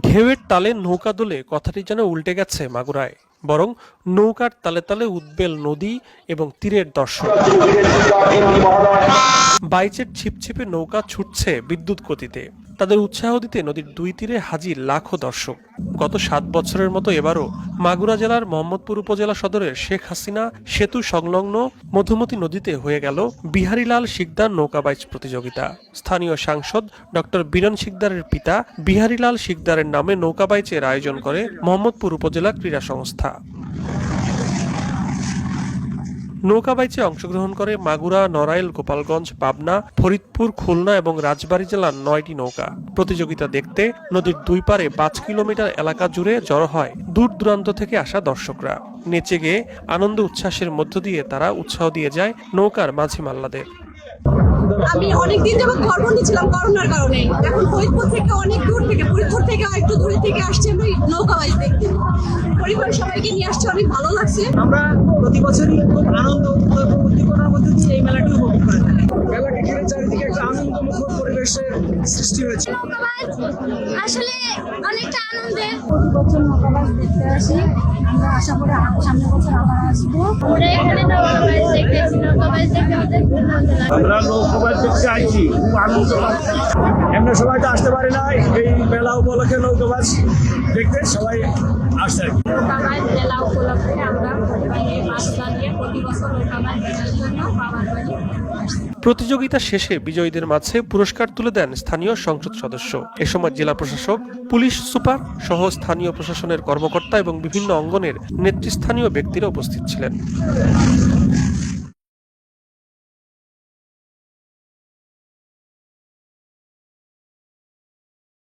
ঢেউয়ের তালে নৌকা দোলে কথাটি যেন উল্টে গেছে মাগুরায়, বরং নৌকার তালে তালে উদ্বেল নদী এবং তীরের দর্শক। বাইচের ছিপছিপে নৌকা ছুটছে বিদ্যুৎ গতিতে, তাদের উৎসাহ দিতে নদীর দুই তীরে হাজির লাখো দর্শক। গত 7 বছরের মতো এবারও মাগুরা জেলার মোহাম্মদপুর উপজেলা সদরের শেখ হাসিনা সেতু সংলগ্ন মধুমতি নদীতে হয়ে গেল বিহারীলাল শিকদার নৌকা বাইচ প্রতিযোগিতা। স্থানীয় সাংসদ ডক্টর বীরেন শিকদারের পিতা বিহারীলাল শিকদারের নামে নৌকা বাইচের আয়োজন করে মোহাম্মদপুর উপজেলা ক্রীড়া সংস্থা। নৌকা বাইচে অংশগ্রহণ করে মাগুরা, নড়াইল, গোপালগঞ্জ, পাবনা, ফরিদপুর, খুলনা এবং রাজবাড়ী জেলার 9টি নৌকা। প্রতিযোগিতা দেখতে নদীর দুই পারে 5 কিলোমিটার এলাকা জুড়ে জড়ো হয় দূর দূরান্ত থেকে আসা দর্শকরা। নেচে গেয়ে আনন্দ উচ্ছ্বাসের মধ্য দিয়ে তারা উৎসাহ দিয়ে যায় নৌকার মাঝি মাল্লাদের। আমি অনেকদিন যাবত ঘর বন্দি ছিলাম করোনার কারণে। এখন ফরিদপুর থেকে অনেক দূর থেকে, ফরিদপুর থেকে একটু দূরে থেকে আসছে আমি নৌকা বাইচ দেখতে। পরিবারের সবাইকে নিয়ে আসছে, অনেক ভালো লাগছে। আমরা প্রতি বছরই খুব আনন্দ উদ্দীপনার মধ্যে দিয়ে এই মেলাটি উপভোগ করে থাকি। মেলাটি ঘিরে চারিদিকে একটা আনন্দমুখর পরিবেশের সৃষ্টি হয়েছে। আসলে অনেকটা আনন্দের। প্রতি বছর নৌকা বাইচ দেখতে আসি, আমরা আশা করি সামনের বছর আবার আসবো। আমরা এখানে নৌকা বাইচ দেখতেছি, নৌকা বাইচ দেখতে আমাদের খুব ভালো লাগে। আমরা নৌকা বাইচ দেখতে আইছি, খুব আনন্দ পাচ্ছি। এমনি সবাই তো আসতে পারি না, এই মেলা উপলক্ষে নৌকা বাইচ দেখতে সবাই আসছে। নৌকা বাইচ মেলা উপলক্ষে আমরা বাসা নিয়ে প্রতি বছর নৌকা বাইচ দেখার জন্য বাবার বাড়ি। প্রতিযোগিতা শেষে বিজয়ীদের মাঝে পুরস্কার তুলে দেন স্থানীয় সংসদ সদস্য। এ সময় জেলা প্রশাসক, পুলিশ সুপার সহ স্থানীয় প্রশাসনের কর্মকর্তা এবং বিভিন্ন অঙ্গনের নেতৃস্থানীয় ব্যক্তিরা উপস্থিত ছিলেন।